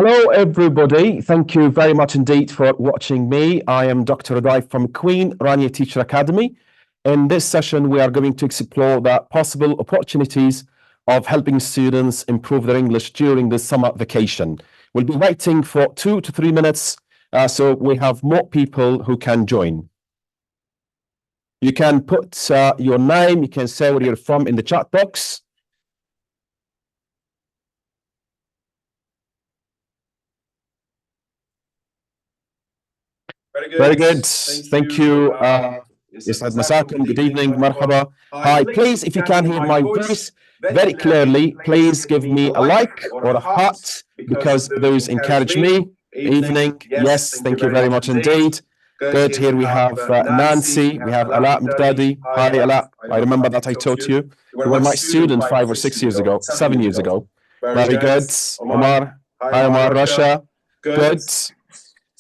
Hello, everybody. Thank you very much indeed for watching me. I am Dr. Audai from QRTA Teacher Academy. In this session, we are going to explore the possible opportunities of helping students improve their English during the summer vacation. We'll be waiting for 2 to 3 minutes, so we have more people who can join. You can put your name, you can say where you're from in the chat box. Very good. Thank you. Yasad Masakum. Good evening. Marhaba. Hi. Please, if you can hear my voice very clearly, please give me a like or a heart because those encourage me. Evening. Yes. Thank you very much indeed. Good. Here we have Nancy. We have Ala Mqdadi. Hi, Ala. I remember that I taught you. You were my student 5 or 6 years ago, 7 years ago. Very good. Omar. Hi, Omar. Russia. Good.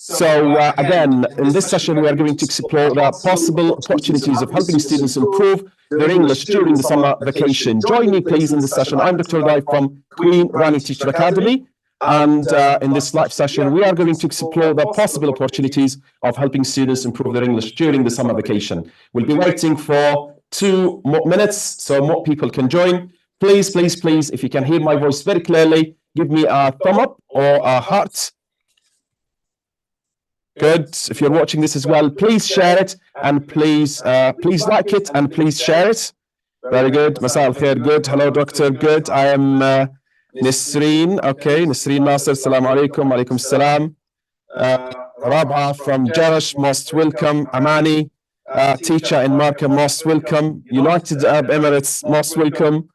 So again, in this session, we are going to explore the possible opportunities of helping students improve their English during the summer vacation. Join me, please, in this session. I'm Dr. Audai from QRTA Teacher Academy. And in this live session, we are going to explore the possible opportunities of helping students improve their English during the summer vacation. We'll be waiting for 2 more minutes so more people can join. Please, please, please, if you can hear my voice very clearly, give me a thumb up or a heart. Good. If you're watching this as well, please share it and please like it and please share it. Very good. Masa al khair. Good. Hello, doctor. Good. I am Nisreen. Okay. Nisreen Nasser. Assalamu alaikum. Alaikum salam. Rab'a from Jarash. Most welcome. Amani, teacher in Marka. Most welcome. United Arab Emirates. Most welcome.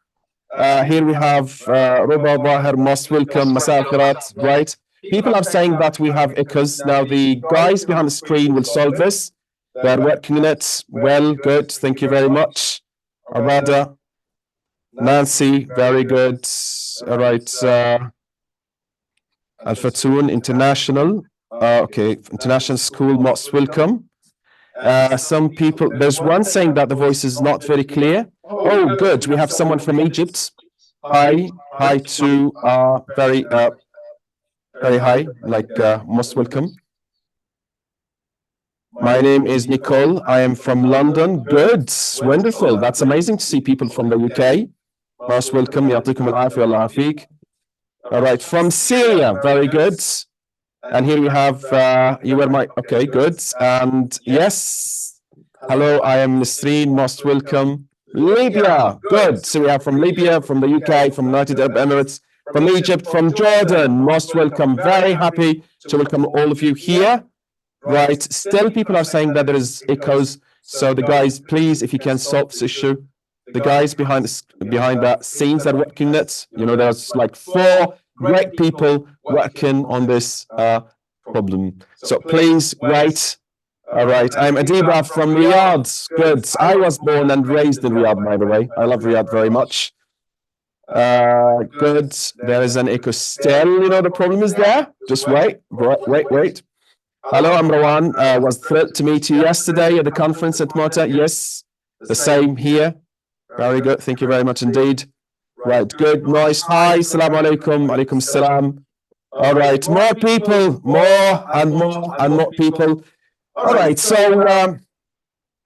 Here we have Ruba Bahar. Most welcome. Masa al khairat. Right. People are saying that we have echoes. Now, the guys behind the screen will solve this. They're working on it. Well, good. Thank you very much. Arada, Nancy, very good. All right. Al Fatoon International. Okay, International School, most welcome. Some people, there's one saying that the voice is not very clear. Oh, good. We have someone from Egypt. Hi. Hi to very high, like most welcome. My name is Nicole. I am from London. Good. Wonderful. That's amazing to see people from the UK. Most welcome. Yatikum al-afi Allah afiq. All right. From Syria. Very good. And here we have, you were my, okay, good. And yes. Hello, I am Nisreen. Most welcome. Libya. Good. So we have from Libya, from the UK, from United Arab Emirates, from Egypt, from Jordan. Most welcome. Very happy to welcome all of you here. Right. Still, people are saying that there is echoes. So the guys, please, if you can solve this issue. The guys behind the scenes that are working it. You know, there's like 4 great people working on this problem. So please wait. All right. I'm Adiba from Riyadh. Good. I was born and raised in Riyadh, by the way. I love Riyadh very much. Good. There is an echo still. You know, the problem is there. Just wait. Wait. Hello, I'm Rawan. Was thrilled to meet you yesterday at the conference at Mota. Yes, the same here. Very good. Thank you very much indeed. Right. Good. Nice. Hi. Assalamu alaikum. Alaikum salam. All right. More people. More and more people. All right. So,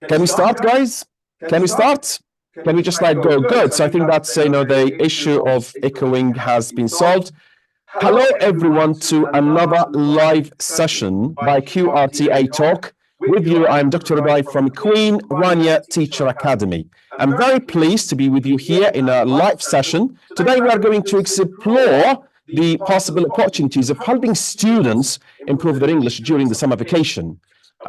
can we start, guys? Can we start? Can we just like go? Good. So I think that's, you know, the issue of echoing has been solved. Hello, everyone, to another live session by QRTA Talk. With you, I'm Dr. Audai from QRTA Teacher Academy. I'm very pleased to be with you here in a live session. Today, we are going to explore the possible opportunities of helping students improve their English during the summer vacation.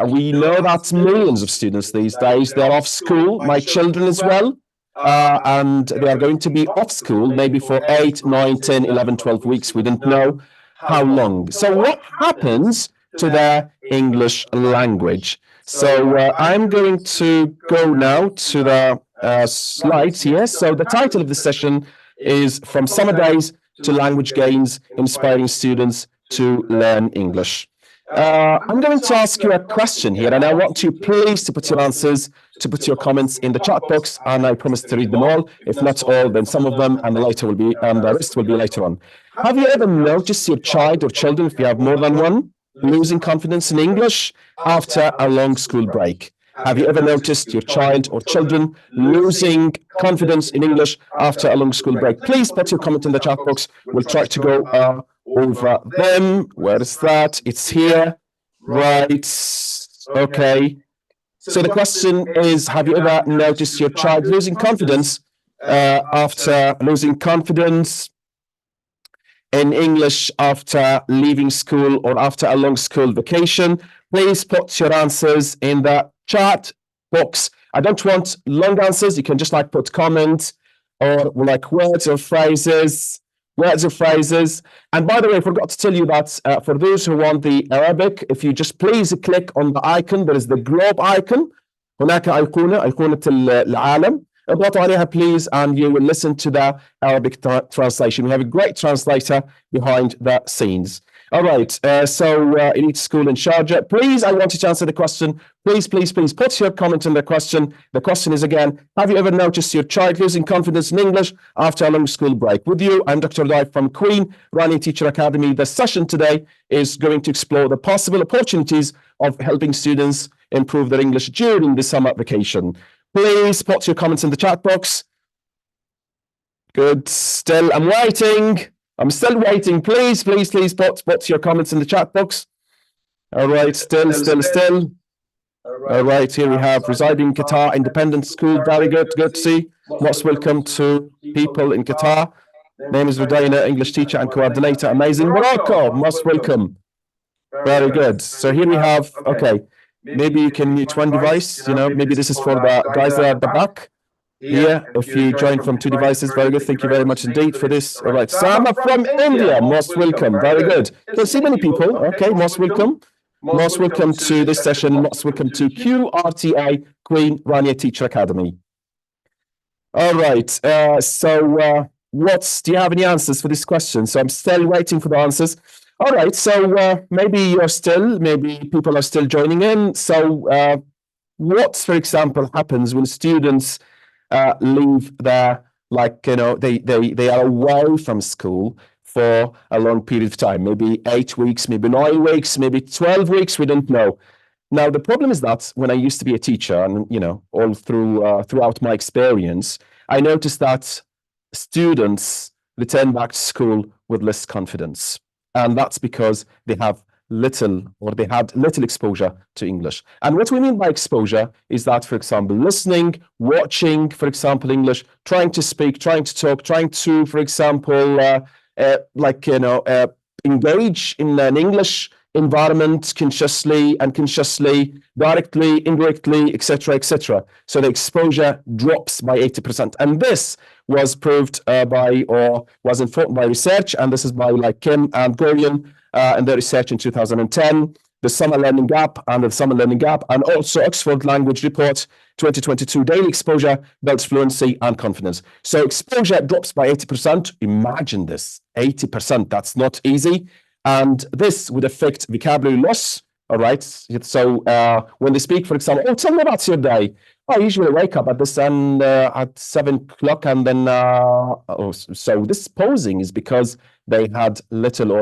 We know that millions of students these days, they're off school, my children as well, and they are going to be off school maybe for 8, 9, 10, 11, 12 weeks. We don't know how long. So what happens to their English language? So I'm going to go now to the slides here. So the title of the session is From Summer Days to Language Gains, Inspiring Students to Learn English. I'm going to ask you a question here, and I want you please to put your answers, to put your comments in the chat box, and I promise to read them all. If not all, then some of them, and the rest will be later on. Have you ever noticed your child or children, if you have more than one, losing confidence in English after a long school break? Have you ever noticed your child or children losing confidence in English after a long school break? Please put your comment in the chat box. We'll try to go over them. Where is that? It's here. Right. Okay. So the question is, have you ever noticed your child losing confidence after losing confidence in English after leaving school or after a long school vacation? Please put your answers in the chat box. I don't want long answers. You can just like put comments or like words or phrases. And by the way, I forgot to tell you that for those who want the Arabic, if you just please click on the icon, there is the globe icon. هناك أيقونة العالم. اضغطوا عليها please, and you will listen to the Arabic translation. We have a great translator behind the scenes. All right, so Elite School in Sharjah. Please, I want you to answer the question. Please put your comment in the question. The question is again, have you ever noticed your child losing confidence in English after a long school break? With you, I'm Dr. Audai from Queen Rania Teacher Academy. The session today is going to explore the possible opportunities of helping students improve their English during the summer vacation. Please put your comments in the chat box. Good. Still, I'm waiting. I'm still waiting. Please put your comments in the chat box. All right. Still. All right. Here we have residing in Qatar independent school. Very good. Good to see. Most welcome to people in Qatar. Name is Rudaina, English teacher and coordinator. Amazing. Morocco. Most welcome. Very good. So here we have. Okay. Maybe you can mute one device. Maybe this is for the guys that are at the back. Here, if you join from two devices, very good. Thank you very much indeed for this. All right, Sama from India, most welcome. Very good. Can see many people. Okay, most welcome. Most welcome to this session. Most welcome to QRTA Queen Rania Teacher Academy. All right. So, do you have any answers for this question? So I'm still waiting for the answers. All right. So maybe people are still joining in. So what, for example, happens when students leave their, they are away from school for a long period of time, maybe 8 weeks, maybe 9 weeks, maybe 12 weeks, we don't know. Now, the problem is that when I used to be a teacher and, all throughout my experience, I noticed that students return back to school with less confidence. And that's because they had little exposure to English. And what we mean by exposure is that, for example, listening, watching, for example, English, trying to speak, trying to talk, trying to, for example, engage in an English environment consciously, directly, indirectly, etc. So the exposure drops by 80%. And this was proved was informed by research, and this is by Kim and Gorian in their research in 2010, the Summer Learning Gap, and also Oxford Language Report 2022, daily exposure builds fluency and confidence. So exposure drops by 80%. Imagine this, 80%. That's not easy. And this would affect vocabulary loss. All right. So when they speak, for example, tell me about your day. I usually wake up at this and at 7 o'clock, and then so this posing is because they have little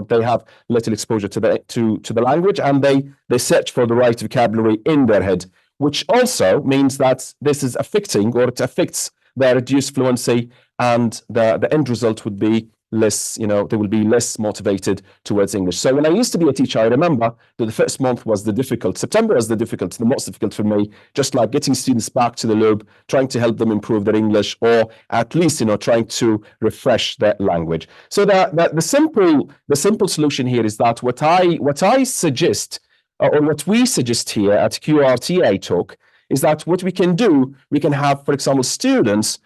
exposure to the language, and they search for the right vocabulary in their head, which also means that this is affecting, or it affects their reduced fluency, and the end result would be less, they will be less motivated towards English. So when I used to be a teacher, I remember that the first month was the difficult. September was the most difficult for me, just like getting students back to the loop, trying to help them improve their English, or at least, trying to refresh their language. So the simple solution here is that what I suggest, or what we suggest here at QRTA Talk, is that what we can do, we can have, for example, students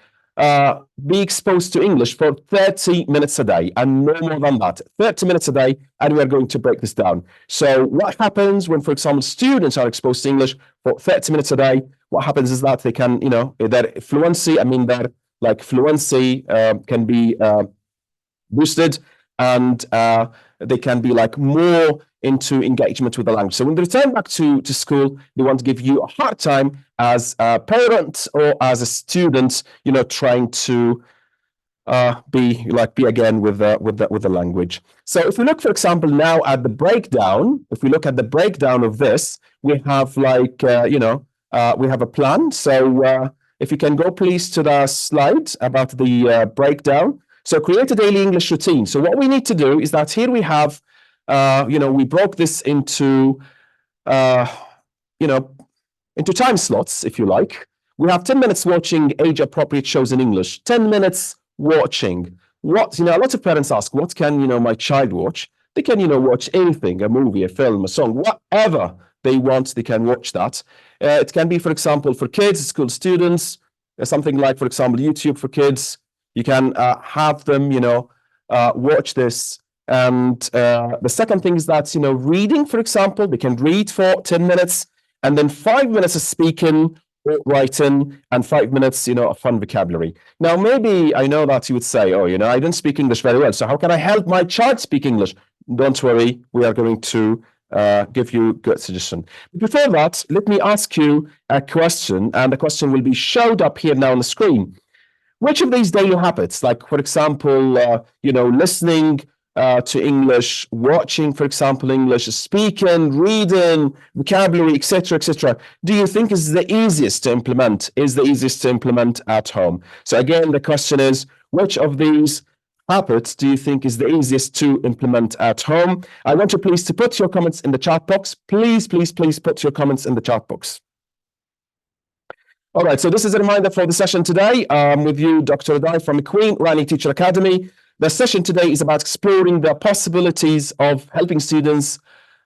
be exposed to English for 30 minutes a day, and no more than that, 30 minutes a day, and we are going to break this down. So what happens when, for example, students are exposed to English for 30 minutes a day? What happens is that they can, their fluency, can be boosted, and they can be more into engagement with the language. So when they return back to school, they want to give you a hard time as a parent or as a student, trying to be again with the language. So if we look, for example, now at the breakdown, of this, we have we have a plan. So if you can go please to the slide about the breakdown. So create a daily English routine. So what we need to do is that here we have, we broke this into, into time slots, if you like. We have 10 minutes watching age-appropriate shows in English, 10 minutes watching. A lot of parents ask, what can, my child watch? They can, watch anything, a movie, a film, a song, whatever they want, they can watch that. It can be, for example, for kids, school students, something like, for example, YouTube for kids. You can have them, watch this. And the second thing is that, reading, for example, they can read for 10 minutes and then 5 minutes of speaking or writing and 5 minutes, of fun vocabulary. Now, maybe I know that you would say, oh, I don't speak English very well. So how can I help my child speak English? Don't worry, we are going to give you good suggestion. Before that, let me ask you a question, and the question will be showed up here now on the screen. Which of these daily habits, like, for example, listening to English, watching, for example, English, speaking, reading, vocabulary, etc., do you think is the easiest to implement? Is the easiest to implement at home? So again, the question is, which of these habits do you think is the easiest to implement at home? I want you please to put your comments in the chat box. Please put your comments in the chat box. All right, so this is a reminder for the session today. With you, Dr. Audai from Queen Rani Teacher Academy. The session today is about exploring the possibilities of helping students,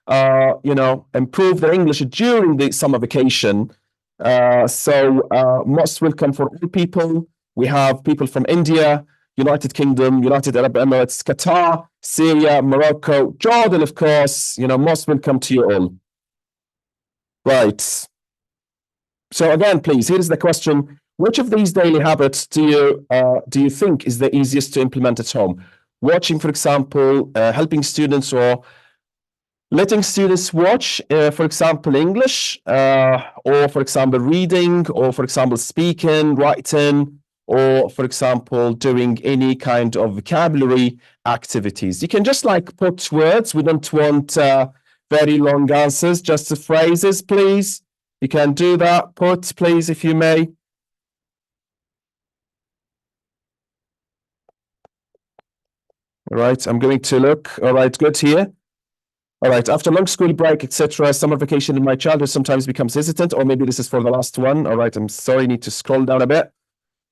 improve their English during the summer vacation. Most welcome for all people. We have people from India, United Kingdom, United Arab Emirates, Qatar, Syria, Morocco, Jordan, of course. Most welcome to you all. Right. So again, please, here's the question. Which of these daily habits do you think is the easiest to implement at home? Watching, for example, helping students or letting students watch, for example, English, or for example, reading, or for example, speaking, writing, or for example, doing any kind of vocabulary activities. You can just put words. We don't want very long answers, just the phrases, please. You can do that. Put, please, if you may. All right, I'm going to look. All right, good here. All right, after long school break, etc., summer vacation in my childhood sometimes becomes hesitant, or maybe this is for the last one. All right, I'm sorry, need to scroll down a bit.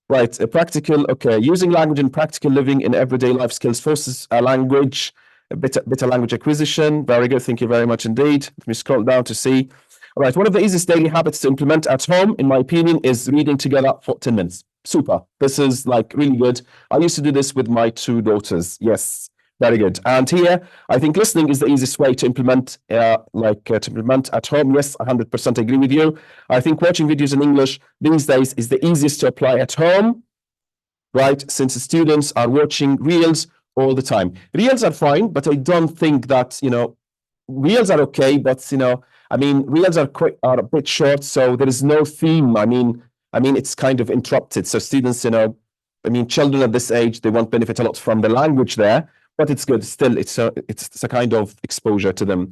Right, practical, okay. Using language in practical living in everyday life skills forces a better language acquisition. Very good, thank you very much indeed. Let me scroll down to see. All right, one of the easiest daily habits to implement at home, in my opinion, is reading together for 10 minutes. Super. This is really good. I used to do this with my 2 daughters. Yes, very good. And here, I think listening is the easiest way to implement, to implement at home. Yes, 100% agree with you. I think watching videos in English these days is the easiest to apply at home, right? Since the students are watching reels all the time. Reels are fine, but I don't think that, reels are okay, but, reels are a bit short, so there is no theme. I mean, it's kind of interrupted. So students, children at this age, they won't benefit a lot from the language there, but it's good. Still, it's a kind of exposure to them.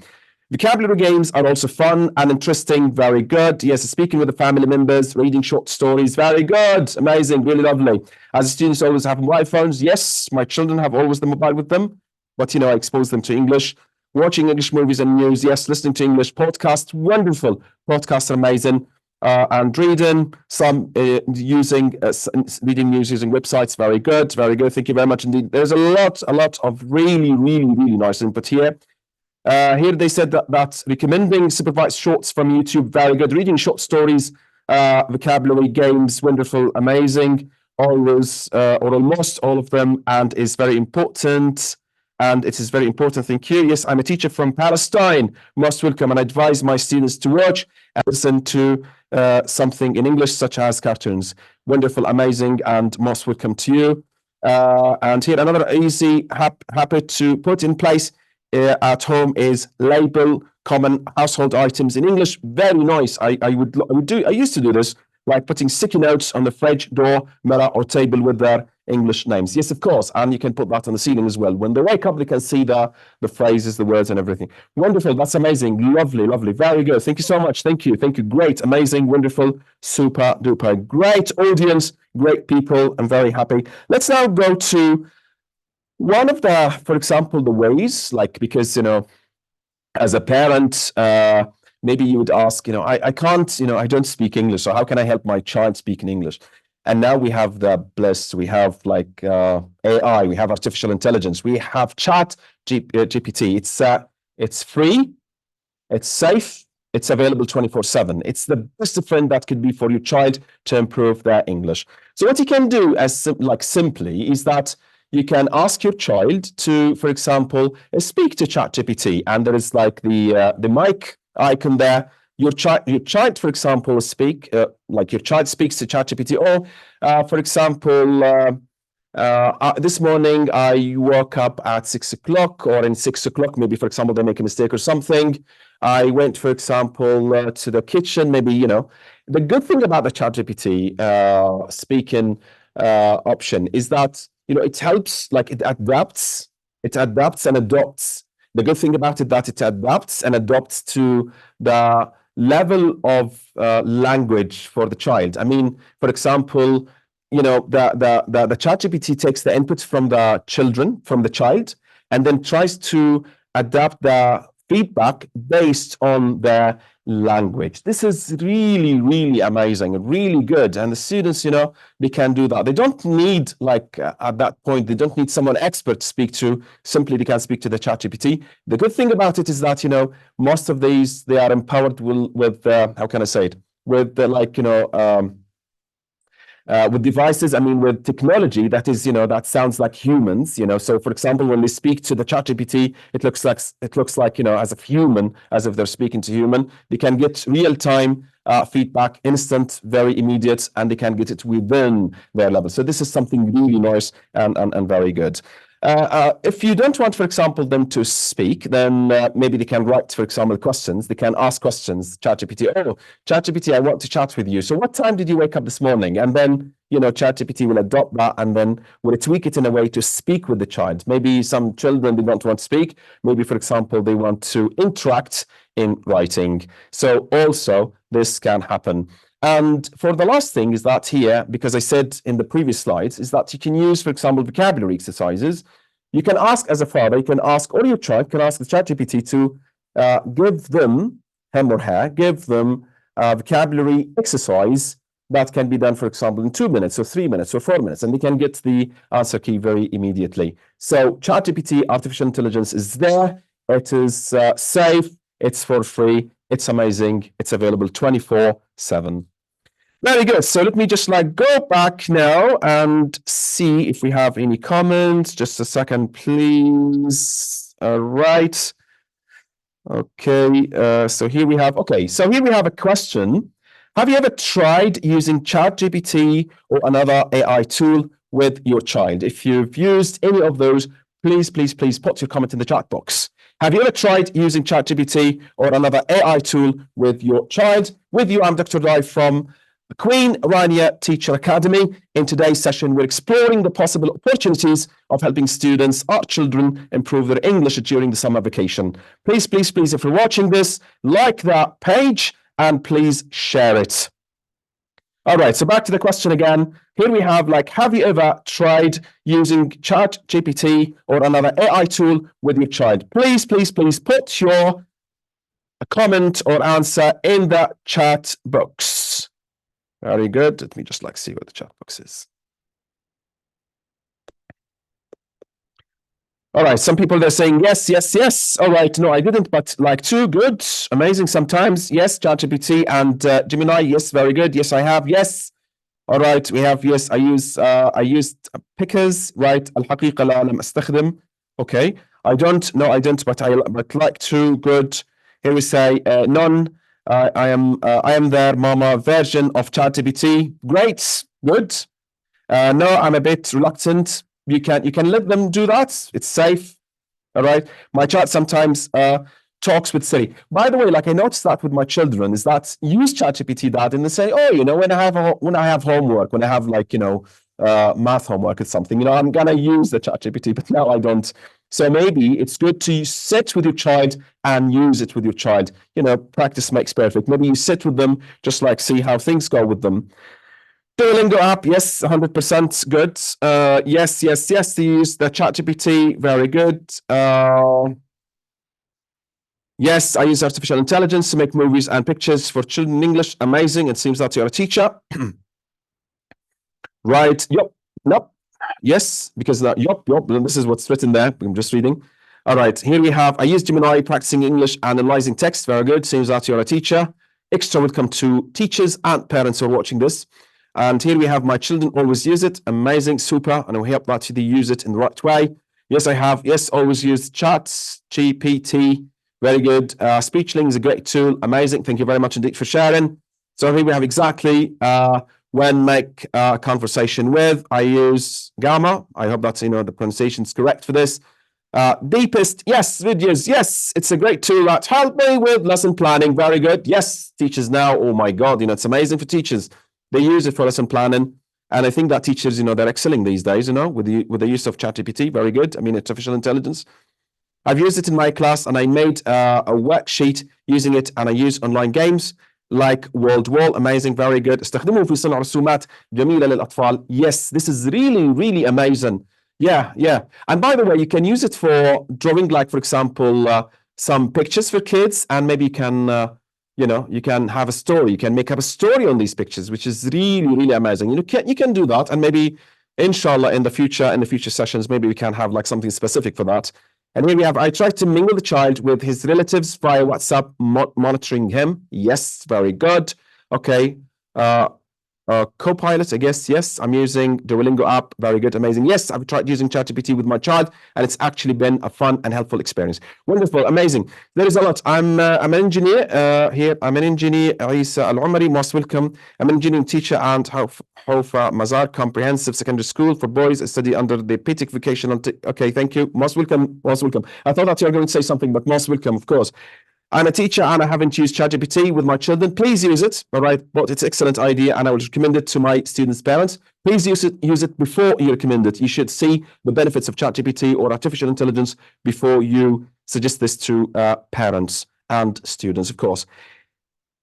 Vocabulary games are also fun and interesting. Very good. Yes, speaking with the family members, reading short stories. Very good. Amazing. Really lovely. As students always have mobile phones. Yes, my children have always the mobile with them, but, I expose them to English. Watching English movies and news. Yes, listening to English podcasts. Wonderful. Podcasts are amazing. And reading, some reading news using websites. Very good. Very good. Thank you very much indeed. There's a lot of really nice input here. Here they said that recommending supervised shorts from YouTube. Very good. Reading short stories, vocabulary games. Wonderful. Amazing. Always, or almost all of them, and is very important. And it is very important. Thank you. Yes, I'm a teacher from Palestine. Most welcome, and I advise my students to watch and listen to something in English, such as cartoons. Wonderful, amazing, and most welcome to you. And here, another easy habit to put in place at home is label common household items in English. Very nice. I used to do this, like putting sticky notes on the fridge, door, mirror, or table with their English names. Yes, of course. And you can put that on the ceiling as well. When they wake up, they can see the phrases, the words, and everything. Wonderful. That's amazing. Lovely, lovely. Very good. Thank you so much. Thank you. Thank you. Great, amazing, wonderful, super duper. Great audience, great people. I'm very happy. Let's now go to one of the, for example, the ways, like, because, as a parent, maybe you would ask, I can't, I don't speak English, so how can I help my child speak in English? And now we have the bliss, we have like AI, we have artificial intelligence, we have chat GPT. It's free, it's safe, it's available 24/7. It's the best friend that could be for your child to improve their English. So what you can do simply is that you can ask your child to, for example, speak to ChatGPT, and there is like the mic icon there. Your child, for example, your child speaks to ChatGPT, or, for example, this morning I woke up at 6 o'clock, or in 6 o'clock, maybe, for example, they make a mistake or something. I went, for example, to the kitchen, maybe, The good thing about the ChatGPT speaking option is that, it helps, like it adapts and adopts. The good thing about it that it adapts and adopts to the level of language for the child. I mean, for example, the ChatGPT takes the inputs from the child, and then tries to adapt the feedback based on the language. This is really, really amazing and really good. And the students, they can do that. They don't need, at that point, they don't need someone expert to speak to. Simply, they can speak to the ChatGPT. The good thing about it is that, most of these, they are empowered with how can I say it? With with devices, with technology that is, that sounds like humans, So, for example, when they speak to the ChatGPT, it looks like, as a human, as if they're speaking to human. They can get real-time feedback, instant, very immediate, and they can get it within their level. So this is something really nice and very good. If you don't want, for example, them to speak, then maybe they can write, for example, questions. They can ask questions. ChatGPT, ChatGPT, I want to chat with you. So what time did you wake up this morning? And then, ChatGPT will adopt that and then will tweak it in a way to speak with the child. Maybe some children, they don't want to speak. Maybe, for example, they want to interact in writing. So also, this can happen. And for the last thing is that here, because I said in the previous slides, is that you can use, for example, vocabulary exercises. You can ask as a father, you can ask, or your child can ask the ChatGPT to give them, him or her, give them a vocabulary exercise that can be done, for example, in 2 minutes or 3 minutes or 4 minutes, and they can get the answer key very immediately. So ChatGPT, artificial intelligence is there. It is safe. It's for free. It's amazing. It's available 24/7. Very good. So let me just go back now and see if we have any comments. Just a second, please. All right. Okay. So here we have a question. Have you ever tried using ChatGPT or another AI tool with your child? If you've used any of those, please put your comment in the chat box. Have you ever tried using ChatGPT or another AI tool with your child? With you, I'm Dr. Audai from Queen Rania Teacher Academy. In today's session, we're exploring the possible opportunities of helping students, our children, improve their English during the summer vacation. Please, if you're watching this, like that page and please share it. All right, so back to the question again. Here we have, have you ever tried using ChatGPT or another AI tool with your child? Please put your comment or answer in the chat box. Very good. Let me just see what the chat box is. All right, some people, they're saying yes. All right, no, I didn't, but too good, amazing sometimes. Yes, ChatGPT and Gemini, yes, very good. Yes, I have, yes. All right, we have, yes, I used pickers, right? الحقيقة لا لم أستخدم. Okay, I don't, but too good. Here we say none. I am their mama version of ChatGPT. Great, good. No, I'm a bit reluctant. You can let them do that. It's safe. All right. My child sometimes talks with Siri. By the way, like I noticed that with my children is that use ChatGPT that and they say, oh, when I have homework, when I have like, math homework or something, I'm gonna use the ChatGPT, but now I don't. So maybe it's good to sit with your child and use it with your child. Practice makes perfect. Maybe you sit with them, just like see how things go with them. Duolingo app, yes, 100% good. Yes, to use the ChatGPT, very good. Yes, I use artificial intelligence to make movies and pictures for children in English. Amazing. It seems that you're a teacher. Right. Yup. Nope. Yes, because yup. This is what's written there. I'm just reading. All right. Here we have, I use Gemini practicing English and analyzing text. Very good. Seems that you're a teacher. Extra welcome to teachers and parents who are watching this. And here we have my children always use it. Amazing. Super. And we hope that they use it in the right way. Yes, I have. Yes, always use ChatGPT. Very good. SpeechLink is a great tool. Amazing. Thank you very much indeed for sharing. So here we have exactly when make a conversation with. I use Gamma. I hope that's, the pronunciation is correct for this. Deepest, yes, videos, yes, it's a great tool that help me with lesson planning. Very good. Yes, teachers now, oh my God, it's amazing for teachers. They use it for lesson planning. And I think that teachers, they're excelling these days, with the use of ChatGPT. Very good. I mean, artificial intelligence. I've used it in my class and I made a worksheet using it and I use online games like World Wall. Amazing, very good. استخدمه في صنع رسومات جميلة للأطفال. Yes, this is really, really amazing. Yeah. And by the way, you can use it for drawing, like, for example, some pictures for kids, and maybe you can, you can have a story. You can make up a story on these pictures, which is really, really amazing. You can do that, and maybe, inshallah, in the future sessions, maybe we can have like something specific for that. And here we have, I tried to mingle the child with his relatives via WhatsApp, monitoring him. Yes, very good. Okay. Copilot, I guess. Yes, I'm using Duolingo app. Very good, amazing. Yes, I've tried using ChatGPT with my child, and it's actually been a fun and helpful experience. Wonderful, amazing. There is a lot. I'm an engineer here. I'm an engineer, Isa Al-Umari, most welcome. I'm an engineering teacher and Haufa Mazar Comprehensive Secondary School for boys. I study under the PTIC vocational. Okay, thank you. Most welcome. Most welcome. I thought that you were going to say something, but most welcome, of course. I'm a teacher and I haven't used ChatGPT with my children. Please use it, all right? But it's an excellent idea and I would recommend it to my students' parents. Please use it before you recommend it. You should see the benefits of ChatGPT or artificial intelligence before you suggest this to parents and students, of course.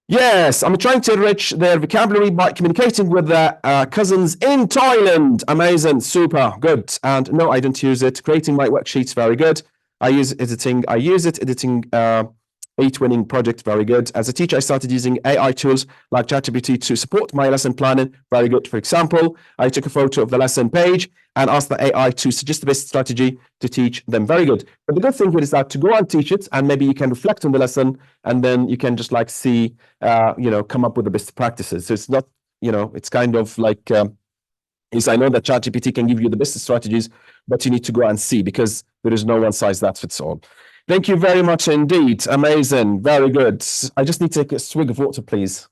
Yes, I'm trying to enrich their vocabulary by communicating with their cousins in Thailand. Amazing, super, good. And no, I didn't use it. Creating my worksheets, very good. I use it editing. a twinning project, very good. As a teacher, I started using AI tools like ChatGPT to support my lesson planning, very good. For example, I took a photo of the lesson page and asked the AI to suggest the best strategy to teach them, very good. But the good thing here is that to go and teach it, and maybe you can reflect on the lesson, and then you can just like see, come up with the best practices. So it's not, it's kind of like, I know that ChatGPT can give you the best strategies, but you need to go and see because there is no one size that fits all. Thank you very much indeed. Amazing. Very good. I just need to take a swig of water, please.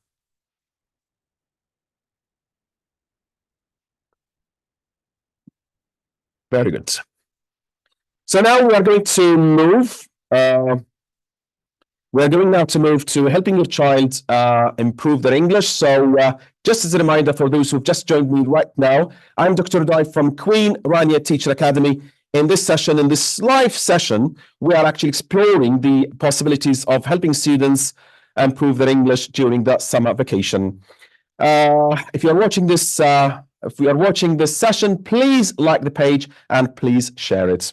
Very good. So now we are going to move. We're going now to move to helping your child improve their English. So just as a reminder for those who've just joined me right now, I'm Dr. Audai from Queen Rania Teacher Academy. In this session, in this live session, we are actually exploring the possibilities of helping students improve their English during the summer vacation. If you are watching this, if we are watching this session, please like the page and please share it.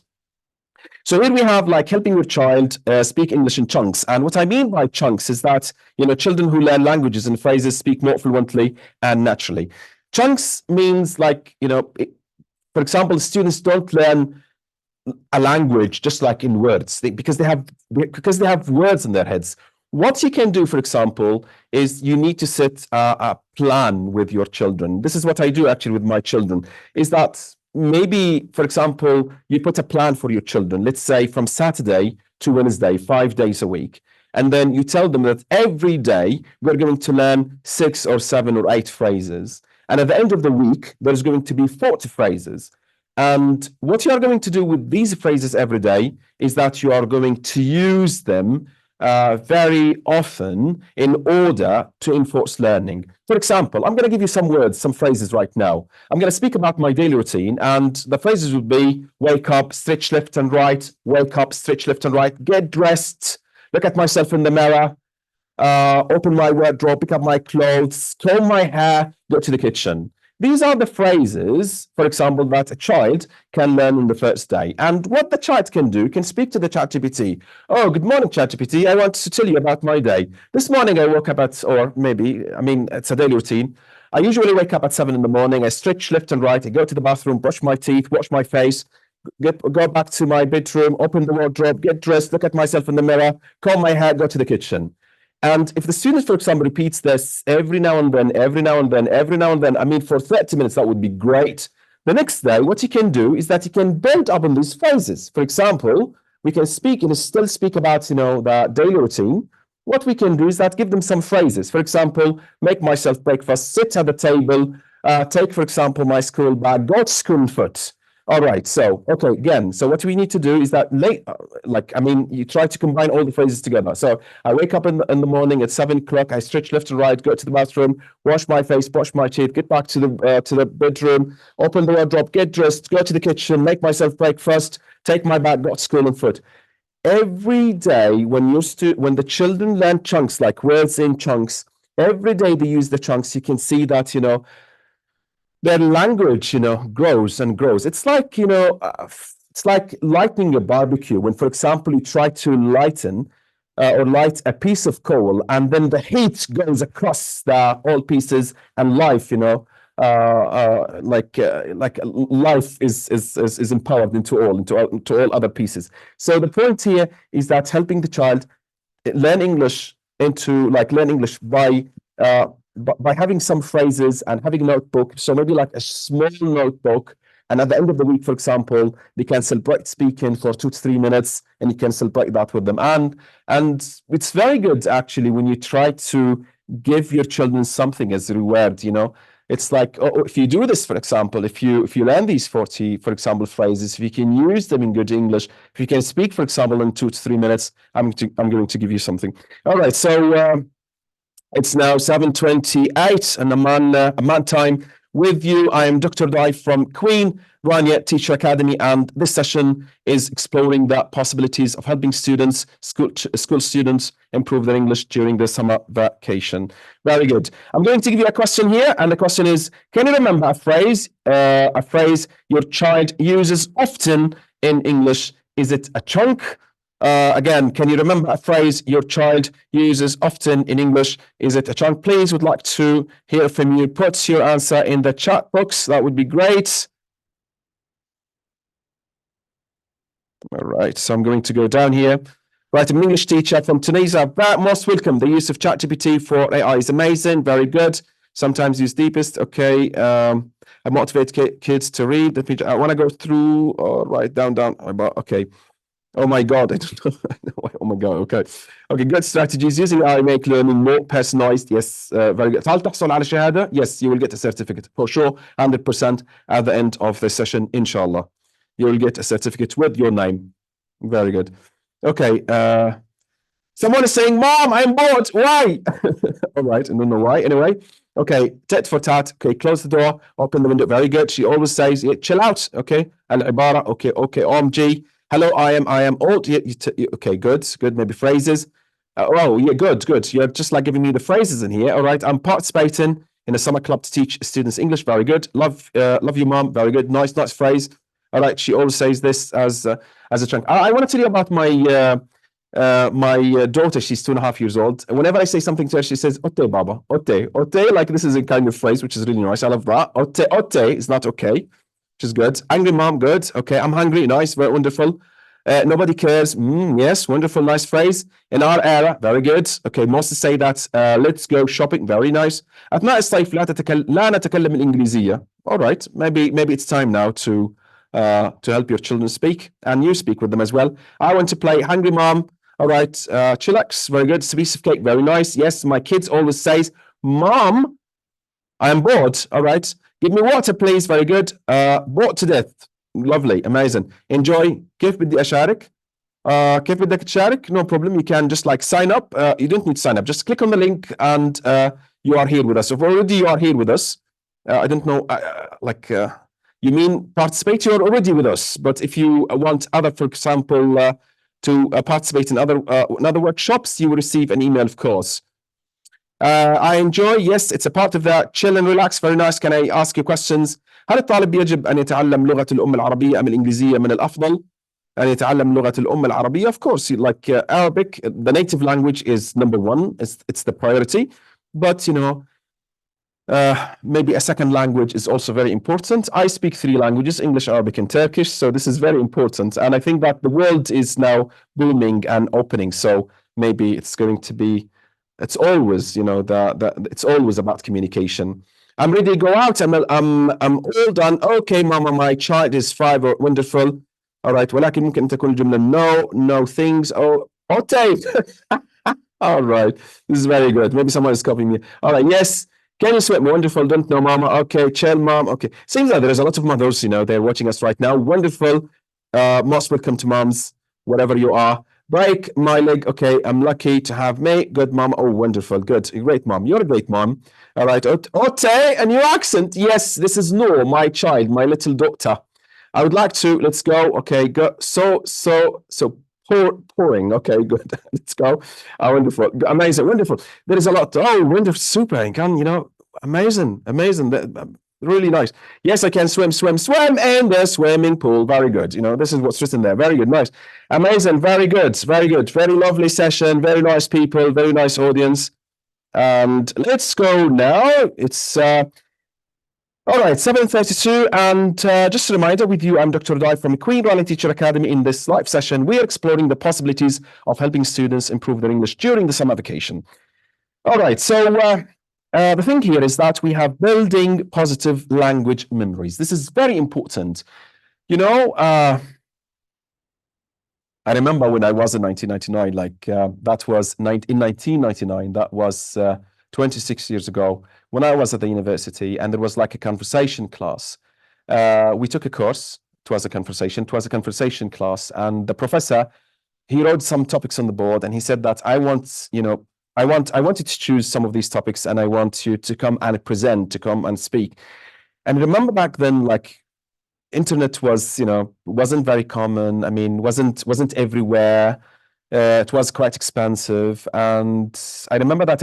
So here we have like helping your child speak English in chunks. And what I mean by chunks is that, children who learn languages and phrases speak more fluently and naturally. Chunks means like, for example, students don't learn a language just like in words because they have words in their heads. What you can do, for example, is you need to set a plan with your children. This is what I do actually with my children, is that maybe, for example, you put a plan for your children, let's say from Saturday to Wednesday, 5 days a week. And then you tell them that every day we're going to learn 6 or 7 or 8 phrases. And at the end of the week, there's going to be 40 phrases. And what you are going to do with these phrases every day is that you are going to use them very often in order to enforce learning. For example, I'm going to give you some words, some phrases right now. I'm going to speak about my daily routine, and the phrases would be wake up, stretch left and right, wake up, stretch left and right, get dressed, look at myself in the mirror, open my wardrobe, pick up my clothes, comb my hair, go to the kitchen. These are the phrases, for example, that a child can learn in the first day. And what the child can do, can speak to the ChatGPT. Oh, good morning, ChatGPT. I want to tell you about my day. This morning I woke up at, or maybe, I mean, it's a daily routine. I usually wake up at 7 in the morning. I stretch left and right. I go to the bathroom, brush my teeth, wash my face, go back to my bedroom, open the wardrobe, get dressed, look at myself in the mirror, comb my hair, go to the kitchen. And if the student, for example, repeats this every now and then, every now and then, every now and then, I mean, for 30 minutes, that would be great. The next day, what you can do is that you can build up on these phrases. For example, we can speak and still speak about, the daily routine. What we can do is that give them some phrases. For example, make myself breakfast, sit at the table, take, for example, my school bag, go to school on foot. All right. So, okay, again, so what we need to do is that you try to combine all the phrases together. So I wake up in the morning at 7 o'clock, I stretch left and right, go to the bathroom, wash my face, brush my teeth, get back to the bedroom, open the wardrobe, get dressed, go to the kitchen, make myself breakfast, take my bag, go to school on foot. Every day when the children learn chunks, like words in chunks, every day they use the chunks, you can see that, their language, grows and grows. It's like, it's like lighting a barbecue. When, for example, you try to lighten or light a piece of coal, and then the heat goes across all pieces, and life, life is empowered into all other pieces. So the point here is that helping the child learn English by having some phrases and having a notebook. So maybe like a small notebook. And at the end of the week, for example, they can celebrate speaking for 2 to 3 minutes, and you can celebrate that with them. And it's very good, actually, when you try to give your children something as a reward, It's like, if you do this, for example, if you learn these 40, for example, phrases, if you can use them in good English, if you can speak, for example, in 2 to 3 minutes, I'm going to give you something. All right, so it's now 7:28, and I'm on time with you. I am Dr. Audai from Queen Rania Teacher Academy, and this session is exploring the possibilities of helping school students improve their English during the summer vacation. Very good. I'm going to give you a question here, and the question is, can you remember a phrase your child uses often in English? Is it a chunk? Again, can you remember a phrase your child uses often in English? Is it a chunk? Please, would like to hear from you. Put your answer in the chat box. That would be great. All right, so I'm going to go down here. Right, I'm an English teacher from Tunisia. Most welcome. The use of ChatGPT for AI is amazing. Very good. Sometimes use deepest. Okay. I motivate kids to read. I want to go through. All right, down. Okay. Oh my God, I don't know. Oh my God, okay. Okay, good strategies. Using AI make learning more personalized. Yes, very good. هل تحصل على شهادة? Yes, you will get a certificate for sure, 100% at the end of the session, inshallah. You will get a certificate with your name. Very good. Okay, someone is saying, Mom, I'm bored. Why? All right, I don't know why. Anyway, okay, tit for tat. Okay, close the door, open the window. Very good. She always says, yeah, chill out. Okay, al-ibara. Okay, OMG. Hello, I am old. Okay, good. Maybe phrases. Yeah, good. You're just like giving me the phrases in here. All right, I'm participating in a summer club to teach students English. Very good. Love you, Mom. Very good. Nice phrase. All right, she always says this as a chunk. I want to tell you about my daughter. She's 2.5 years old. Whenever I say something to her, she says, "Otte, Baba, otte." Like this is a kind of phrase which is really nice. I love that. Otte is not okay, which is good. Angry mom, good. Okay, I'm hungry. Nice, very wonderful. Nobody cares. Yes, wonderful, nice phrase. In our era, very good. Okay, most say that. Let's go shopping. Very nice. أثناء الصيف لا نتكلم الإنجليزية. All right, maybe it's time now to help your children speak, and you speak with them as well. I want to play. Hungry mom. All right, chillax. Very good. It's a piece of cake. Very nice. Yes, my kids always says, Mom, I am bored. All right. Give me water, please. Very good. Bored to death. lovely, amazing. Enjoy. كيف بدي أشارك؟ كيف بدك تشارك? No problem. You can just like sign up. You don't need to sign up. Just click on the link and you are here with us. If already you are here with us, I don't know, you mean participate, you're already with us. But if you want other, for example, to participate in other workshops, you will receive an email, of course. I enjoy, yes, it's a part of the chill and relax. Very nice. Can I ask you questions? هل الطالب يجب أن يتعلم لغة الأم العربية أم الإنجليزية من الأفضل أن يتعلم لغة الأم العربية? Of course, like Arabic, the native language is number one. It's the priority. But, you know, maybe a second language is also very important. I speak 3 languages, English, Arabic, and Turkish. So this is very important. And I think that the world is now booming and opening. So maybe it's going to be, it's always, you know, it's always about communication. I'm ready to go out. I'm all done. Okay, Mama, my child is 5. Oh, wonderful. All right. ولكن ممكن تكون الجملة no things. Oh, okay. All right. This is very good. Maybe someone is copying me. All right. Yes. Can you swim? Wonderful. Don't know, Mama. Okay. Chill, Mom. Okay. Seems like there's a lot of mothers, you know, they're watching us right now. Wonderful. Most welcome to moms, wherever you are. Break my leg. Okay. I'm lucky to have me. Good, Mom. Oh, wonderful. Good. Great, Mom. You're a great mom. All right. Ote, a new accent. Yes, this is Noor, my child, my little daughter. I would like to, let's go. Okay. Go. So pouring. Okay, good. Let's go. Oh, wonderful. Amazing. Wonderful. There is a lot. Oh, wonderful. Super. You know, amazing. Really nice. Yes, I can swim in the swimming pool. Very good. You know, this is what's written there. Very good. Nice. Amazing. Very good. Very good. Very lovely session. Very nice people. Very nice audience. And let's go now. It's all right, 7:32, and just a reminder with you, I'm Dr. Audai from Queen Raleigh Teacher Academy. In this live session, we are exploring the possibilities of helping students improve their English during the summer vacation. All right, so the thing here is that we have building positive language memories. This is very important. You know, I remember when I was in 1999, like that was in 1999, that was 26 years ago, when I was at the university, and there was like a conversation class. We took a course. It was a conversation class, and the professor, he wrote some topics on the board, and he said that I want you to choose some of these topics, and I want you to come and present, to come and speak. And remember back then, like, internet was, you know, wasn't very common. I mean, wasn't everywhere. It was quite expensive, and I remember that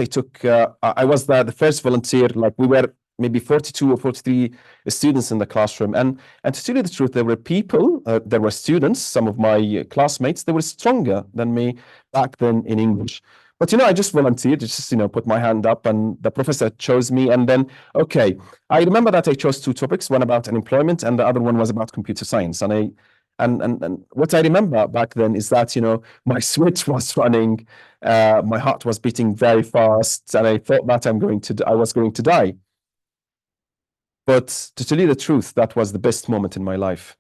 I was the first volunteer. Like, we were maybe 42 or 43 students in the classroom, and to tell you the truth, there were students, some of my classmates, they were stronger than me back then in English. But, you know, I just volunteered, just, you know, put my hand up, and the professor chose me. And then, okay, I remember that I chose 2 topics, one about unemployment and the other one was about computer science. And what I remember back then is that, you know, my switch was running, my heart was beating very fast, and I thought that I was going to die. But to tell you the truth, that was the best moment in my life.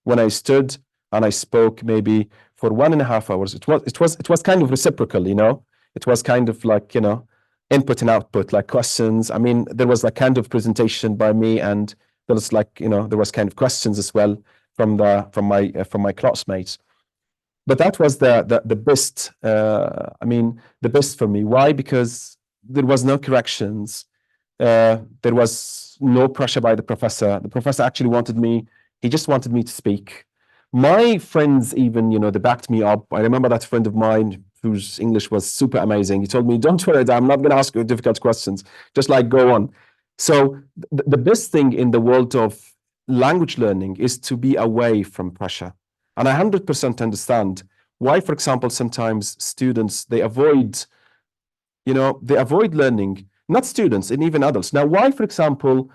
When I stood and I spoke maybe for 1.5 hours, it was kind of reciprocal, you know. It was kind of like, you know, input and output, like questions. I mean, there was like kind of presentation by me, and there was like, you know, there was kind of questions as well from my classmates. But that was the best. I mean, the best for me. Why? Because there was no corrections. There was no pressure by the professor. The professor actually wanted me. He just wanted me to speak. My friends even, you know, they backed me up. I remember that friend of mine whose English was super amazing. He told me, "Don't worry, I'm not going to ask you difficult questions. Just like go on." So the best thing in the world of language learning is to be away from pressure. And I 100% understand why, for example, sometimes students, they avoid learning, not students and even adults. Now, why, for example,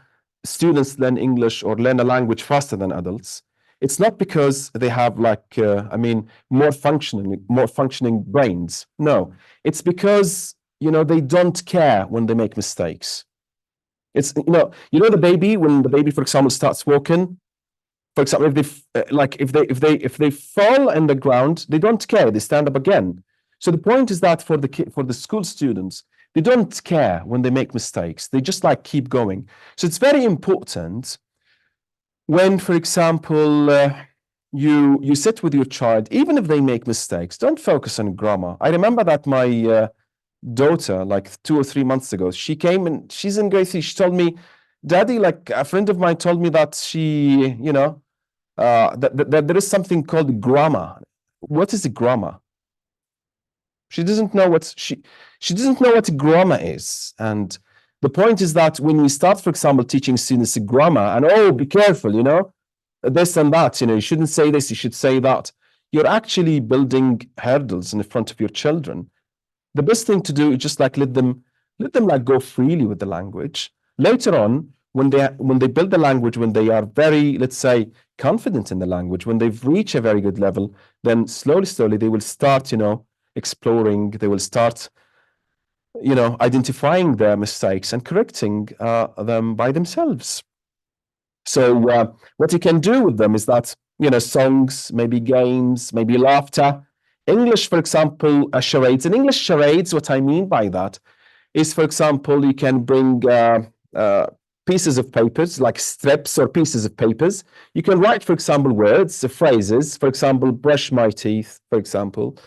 students learn English or learn a language faster than adults? It's not because they have like, more functioning brains. No, it's because, you know, they don't care when they make mistakes. It's, you know, the baby, when the baby, for example, starts walking, for example, if they fall in the ground, they don't care. They stand up again. So the point is that for the school students, they don't care when they make mistakes. They just like keep going. So it's very important when, for example, you sit with your child, even if they make mistakes, don't focus on grammar. I remember that my daughter, like 2 or 3 months ago, she came and she's in grade 3. She told me, Daddy, like a friend of mine told me that that there is something called grammar. What is the grammar? She doesn't know she doesn't know what grammar is. And the point is that when we start, for example, teaching students grammar, and be careful, this and that, you shouldn't say this, you should say that. You're actually building hurdles in front of your children. The best thing to do is just like let them like go freely with the language. Later on, when they build the language, when they are very, let's say, confident in the language, when they've reached a very good level, then slowly they will start, exploring. They will start, identifying their mistakes and correcting them by themselves. So what you can do with them is that, songs, maybe games, maybe laughter. English, for example, charades. In English charades, what I mean by that is, for example, you can bring pieces of papers, like strips or pieces of papers. You can write, for example, words, phrases. For example, brush my teeth, for example.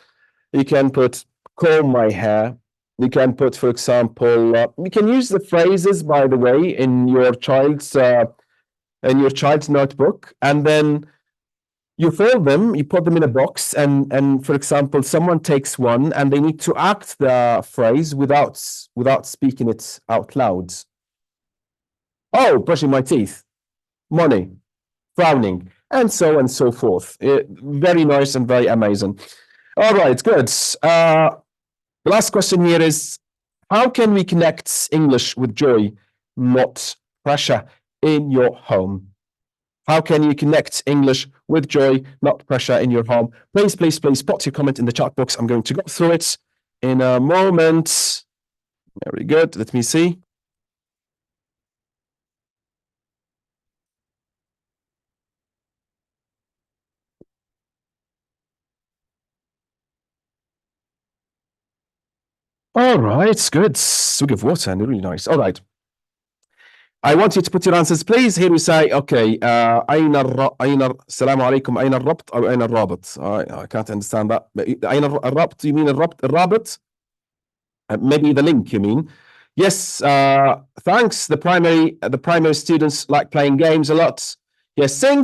You can put comb my hair. You can put, for example, you can use the phrases, by the way, in your child's notebook, and then you fold them, you put them in a box, and for example, someone takes one and they need to act the phrase without speaking it out loud. Oh, brushing my teeth, money, frowning, and so on and so forth. Very nice and very amazing. All right, good. The last question here is, how can we connect English with joy, not pressure, in your home? How can you connect English with joy, not pressure, in your home? Please put your comment in the chat box. I'm going to go through it in a moment. Very good. Let me see. All right, good. Swig of water and really nice. All right. I want you to put your answers, please. Here we say, okay, السلام عليكم, أين الربط أو أين الرابط? I can't understand that. أين الربط? You mean الرابط? Maybe the link, you mean? Yes, thanks. The primary students like playing games a lot. Yes, sing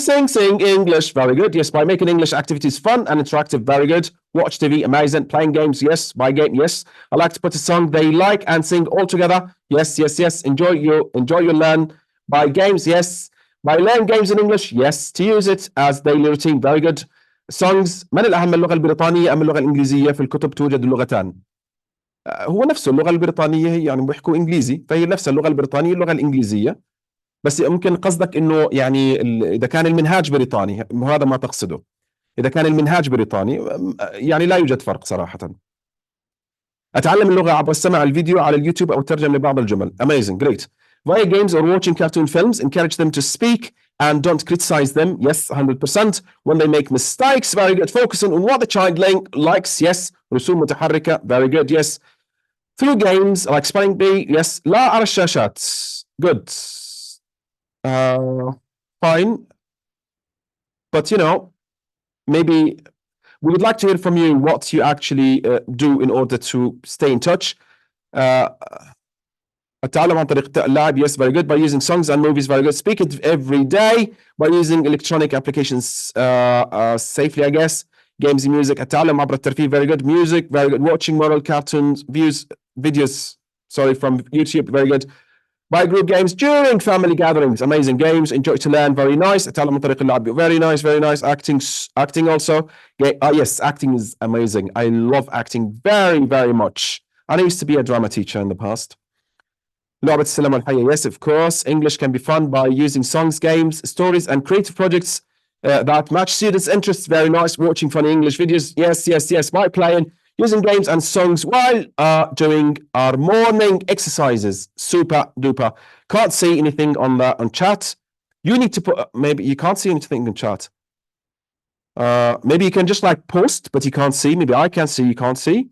English. Very good. Yes, by making English activities fun and interactive. Very good. Watch TV, amazing. Playing games, yes. By game, yes. I like to put a song they like and sing all together. Yes. Enjoy your learn. By games, yes. By learn games in English, yes. To use it as daily routine. Very good. Songs. من الأهم اللغة البريطانية أم اللغة الإنجليزية؟ في الكتب توجد اللغتان. هو نفسه اللغة البريطانية، هي يعني بيحكوا إنجليزي، فهي نفس اللغة البريطانية اللغة الإنجليزية. بس ممكن قصدك إنه يعني إذا كان المنهاج بريطاني، هذا ما تقصده. إذا كان المنهاج بريطاني يعني لا يوجد فرق صراحة. أتعلم اللغة عبر السماع الفيديو على اليوتيوب أو ترجم لبعض الجمل. Amazing, great. Via games or watching cartoon films, encourage them to speak and don't criticize them. Yes, 100%. When they make mistakes, very good. Focusing on what the child likes. Yes. رسوم متحركة. Very good. Yes. Through games like spelling bee. Yes. لا على الشاشات. Good. Fine. But maybe we would like to hear from you what you actually do in order to stay in touch. التعلم عن طريق اللعب, yes, very good. By using songs and movies, very good. Speak it every day by using electronic applications safely, I guess. Games and music. التعلم عبر الترفيه, very good. Music, very good. Watching moral cartoons, videos, from YouTube, very good. By group games during family gatherings, amazing games. Enjoy to learn, very nice. التعلم عن طريق اللعب, very nice, very nice. Acting also. Yes, acting is amazing. I love acting very, very much. I used to be a drama teacher in the past. لعبة السلام والحياة, yes, of course. English can be fun by using songs, games, stories, and creative projects that match students' interests. Very nice. Watching funny English videos, yes. By playing, using games and songs while doing our morning exercises. Super duper. Can't see anything on chat. You need to put, maybe you can't see anything in chat. Maybe you can just like post, but you can't see. Maybe I can see, you can't see.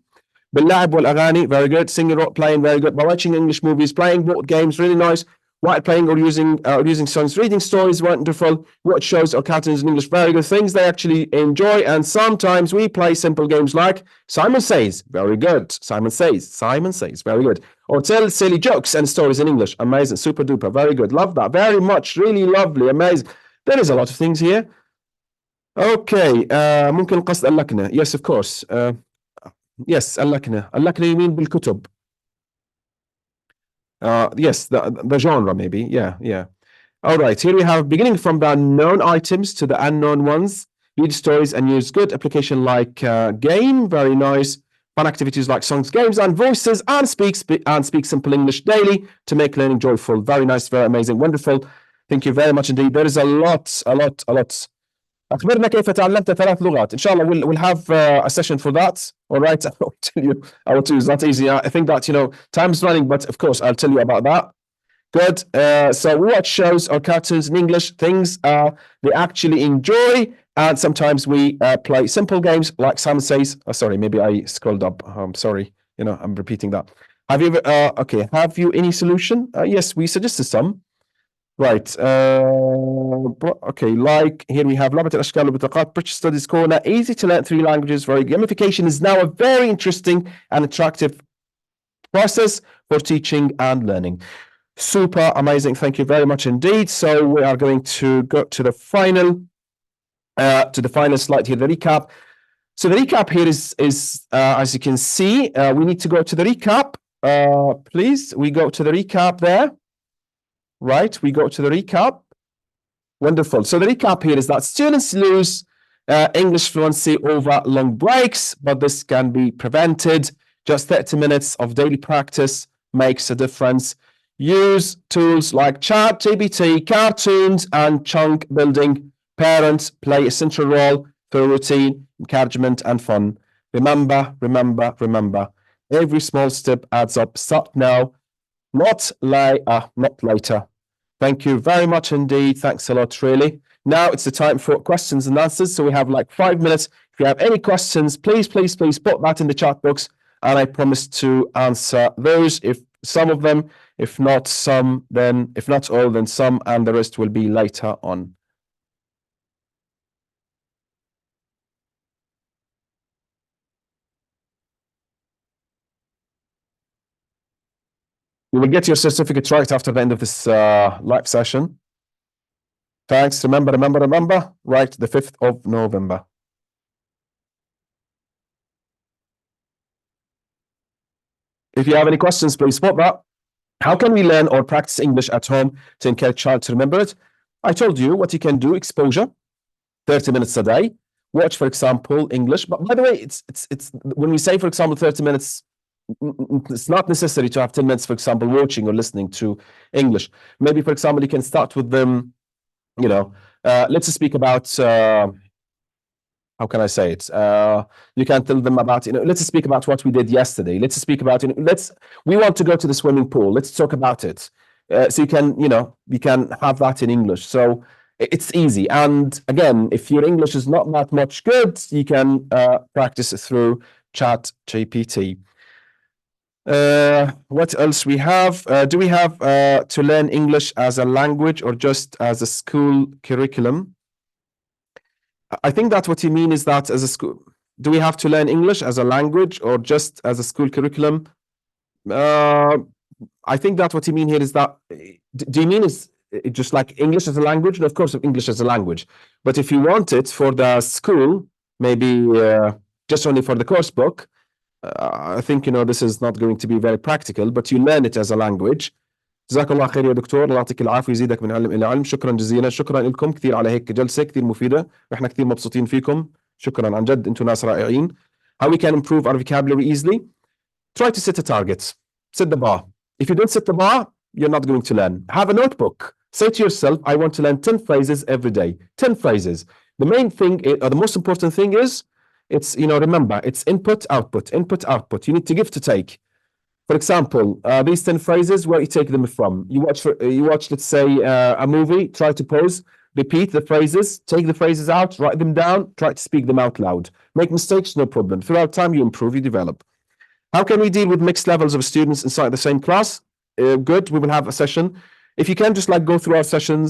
باللعب والأغاني, very good. Singing or playing, very good. By watching English movies, playing board games, really nice. while playing or using songs. Reading stories, wonderful. Watch shows or cartoons in English, very good. Things they actually enjoy. And sometimes we play simple games like Simon Says, very good. Simon Says, very good. Or tell silly jokes and stories in English. Amazing, super duper, very good. Love that very much, really lovely, amazing. There is a lot of things here. Okay, ممكن القصد اللكنة. Yes, of course. Yes, اللكنة you mean بالكتب. Yes, the genre maybe. Yeah. All right, here we have beginning from the known items to the unknown ones. Read stories and use good application like game. Very nice. Fun activities like songs, games, and voices, and speak simple English daily to make learning joyful. Very nice, very amazing, wonderful. Thank you very much indeed. There is a lot. أخبرنا كيف تعلمت 3 لغات. إن شاء الله we'll have a session for that. All right, I'll tell you. I will tell you it's not easy. I think that time's running, but of course I'll tell you about that. Good. So we watch shows or cartoons in English, things they actually enjoy, and sometimes we play simple games like Simon Says. Sorry, maybe I scrolled up. I'm sorry. I'm repeating that. Have you okay? Have you any solution? Yes, we suggested some. Right. Okay. Like here we have لعبة الأشكال والبطاقات, British Studies Corner, easy to learn 3 languages. Very gamification is now a very interesting and attractive process for teaching and learning. Super amazing. Thank you very much indeed. So we are going to go to the final slide here, the recap. So the recap here is as you can see, we need to go to the recap. Please, we go to the recap there. Right, we go to the recap. Wonderful. So the recap here is that students lose English fluency over long breaks, but this can be prevented. Just 30 minutes of daily practice makes a difference. Use tools like chat, GPT, cartoons, and chunk building. Parents play a central role through routine, encouragement, and fun. Remember, every small step adds up. Start now, not later. Thank you very much indeed. Thanks a lot, really. Now it's the time for questions and answers. So we have like 5 minutes. If you have any questions, please put that in the chat box, and I promise to answer those. If some of them, if not some, then if not all, then some, and the rest will be later on. You will get your certificate right after the end of this live session. Thanks. Remember, right, the 5th of November. If you have any questions, please put that. How can we learn or practice English at home to encourage child to remember it? I told you what you can do. Exposure, 30 minutes a day. Watch, for example, English. But by the way, it's when we say, for example, 30 minutes, it's not necessary to have 10 minutes, for example, watching or listening to English. Maybe, for example, you can start with them, let's speak about, how can I say it? You can tell them about, let's speak about what we did yesterday. Let's speak about, we want to go to the swimming pool. Let's talk about it. So you can have that in English. So it's easy. And again, if your English is not that much good, you can practice it through Chat GPT. What else we have? Do we have to learn English as a language or just as a school curriculum? I think that what you mean is that as a school, do we have to learn English as a language or just as a school curriculum? I think that what you mean here is that, do you mean is just like English as a language? And of course, English as a language. But if you want it for the school, maybe just only for the course book, I think, this is not going to be very practical, but you learn it as a language. جزاك الله خير يا دكتور، الله يعطيك العافية ويزيدك من علم إلى علم. شكرا جزيلا، شكرا لكم كثير على هيك جلسة كثير مفيدة، وإحنا كثير مبسوطين فيكم. شكرا عن جد، أنتم ناس رائعين. How we can improve our vocabulary easily? Try to set a target. Set the bar. If you don't set the bar, you're not going to learn. Have a notebook. Say to yourself, I want to learn 10 phrases every day. 10 phrases. The main thing, or the most important thing is, it's, remember, it's input, output, input, output. You need to give to take. For example, these 10 phrases, where you take them from. You watch, let's say, a movie, try to pause, repeat the phrases, take the phrases out, write them down, try to speak them out loud. Make mistakes, no problem. Throughout time, you improve, you develop. How can we deal with mixed levels of students inside the same class? Good, we will have a session If you can just like go through our sessions,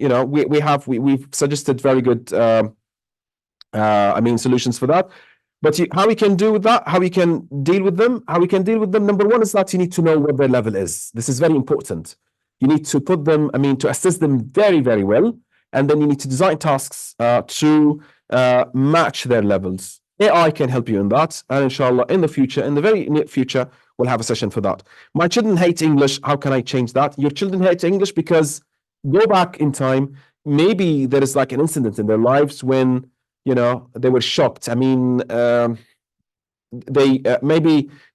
you know, we've suggested very good solutions for that. But how we can do with that, how we can deal with them, number one is that you need to know what their level is. This is very important. You need to put them, to assess them very, very well. And then you need to design tasks to match their levels. AI can help you in that. And inshallah, in the future, in the very near future, we'll have a session for that. My children hate English. How can I change that? Your children hate English because go back in time. Maybe there is like an incident in their lives when, you know, they were shocked. Maybe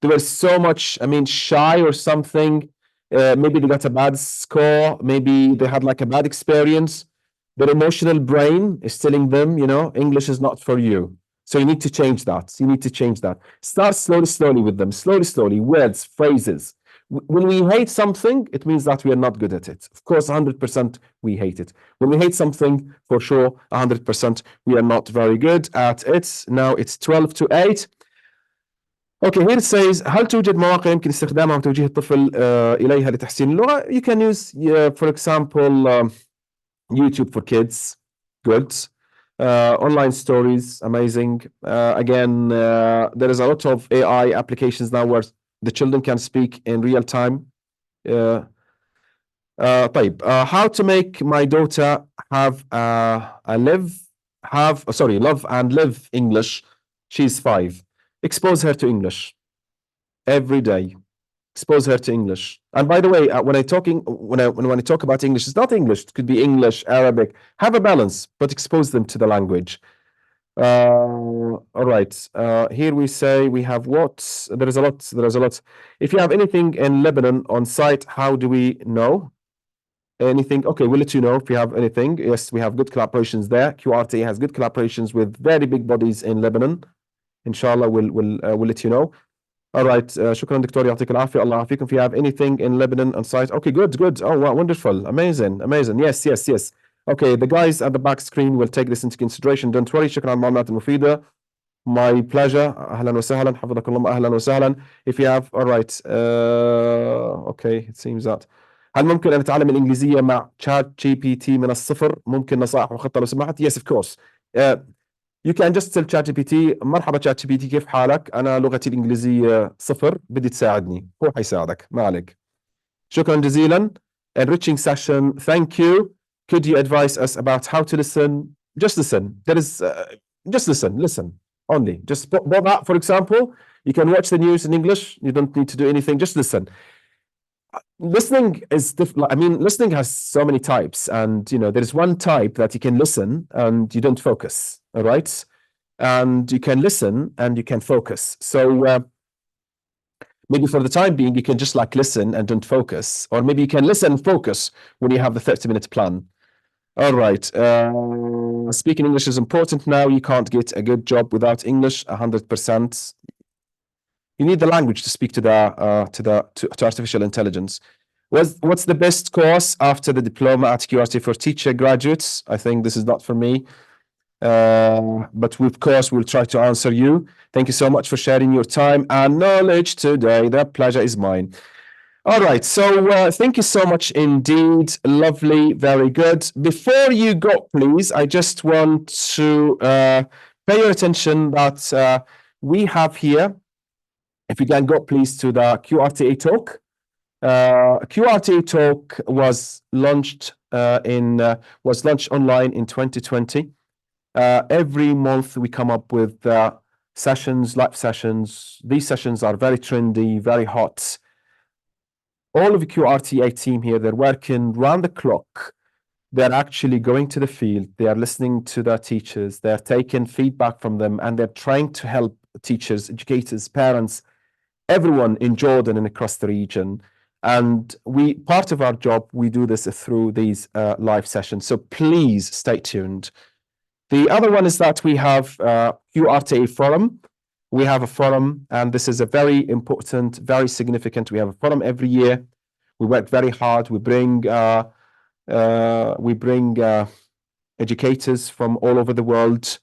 they were so much, shy or something. Maybe they got a bad score. Maybe they had like a bad experience. Their emotional brain is telling them, you know, English is not for you. So you need to change that. Start slowly with them. Slowly, words, phrases. When we hate something, it means that we are not good at it. Of course, 100% we hate it. When we hate something, for sure, 100% we are not very good at it. Now it's 12 to 8. Okay, here it says, هل توجد مواقع يمكن استخدامها وتوجيه الطفل إليها لتحسين اللغة? You can use, for example, YouTube for kids. Good. Online stories, amazing. Again, there is a lot of AI applications now where the children can speak in real time. طيب, how to make my daughter have love and live English. She's 5. Expose her to English every day. Expose her to English. And by the way, when I talk about English, it's not English. It could be English, Arabic. Have a balance, but expose them to the language. All right. Here we say we have what? There is a lot. If you have anything in Lebanon on site, how do we know? Anything? Okay, we'll let you know if you have anything. Yes, we have good collaborations there. QRTA has good collaborations with very big bodies in Lebanon. Inshallah, we'll let you know. All right. شكرا دكتور يعطيك العافية. الله يعافيكم. If you have anything in Lebanon on site. Okay, good. Oh, wow, wonderful. Amazing. Yes. Okay, the guys at the back screen will take this into consideration. Don't worry. شكرا على المعلومات المفيدة. My pleasure. أهلا وسهلا. حفظك الله. أهلا وسهلا. If you have, all right. Okay, it seems that. هل ممكن أن أتعلم الإنجليزية مع chat GPT من الصفر؟ ممكن نصائح وخطة لو سمحت؟ Yes, of course. You can just tell ChatGPT مرحبا ChatGPT كيف حالك؟ أنا لغتي الإنجليزية 0 بدي تساعدني. هو حيساعدك ما عليك. شكرا جزيلا. Enriching session. Thank you. Could you advise us about how to listen? Just listen. There is just listen only. Just that, for example, you can watch the news in English. You don't need to do anything. Just listen. Listening is different. Listening has so many types, and you know, there's one type that you can listen and you don't focus. All right, and you can listen and you can focus. So maybe for the time being, you can just like listen and don't focus, or maybe you can listen and focus when you have the 30-minute plan. All right, speaking English is important now. You can't get a good job without English. 100%. You need the language to speak to artificial intelligence. What's the best course after the diploma at QRTA for teacher graduates? I think this is not for me, but of course we'll try to answer you. Thank you so much for sharing your time and knowledge today. The pleasure is mine. All right, so thank you so much indeed. Lovely, very good. Before you go, please, I just want to pay your attention that we have here. If you can go, please, to the QRTA Talk. QRTA Talk was launched online in 2020. Every month we come up with sessions, live sessions. These sessions are very trendy, very hot. All of the QRTA team here, they're working round the clock. They're actually going to the field. They are listening to their teachers. They're taking feedback from them, and they're trying to help teachers, educators, parents, everyone in Jordan and across the region. And part of our job, we do this through these live sessions. So please stay tuned. The other one is that we have QRTA Forum. We have a forum, and this is a very important, very significant. We have a forum every year. We work very hard. We bring educators from all over the world,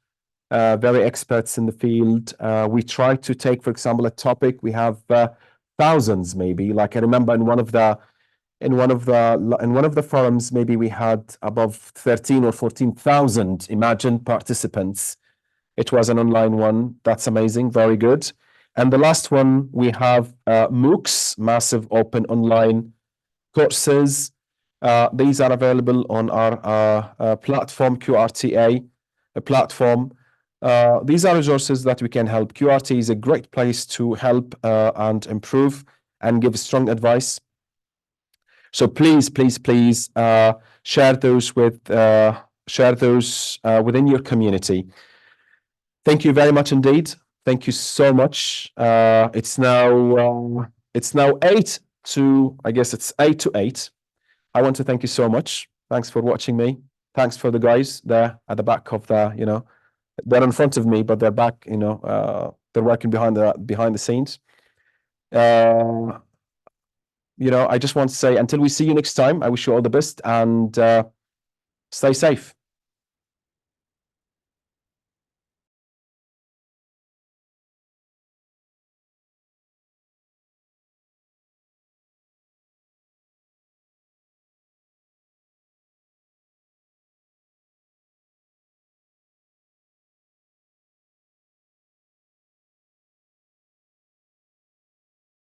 very experts in the field. We try to take, for example, a topic. We have thousands, maybe. Like I remember in one of the in one of the forums, maybe we had above 13 or 14,000 imagine participants. It was an online one. That's amazing. Very good. And the last one, we have MOOCs, massive open online courses. These are available on our platform, QRTA platform. These are resources that we can help. QRTA is a great place to help and improve and give strong advice. So please, please, please share those within your community. Thank you very much indeed. Thank you so much. It's now 8 to, I guess it's 8 to 8. I want to thank you so much. Thanks for watching me. Thanks for the guys there at the back of the, they're in front of me, but they're back, they're working behind the scenes. I just want to say, until we see you next time, I wish you all the best and stay safe.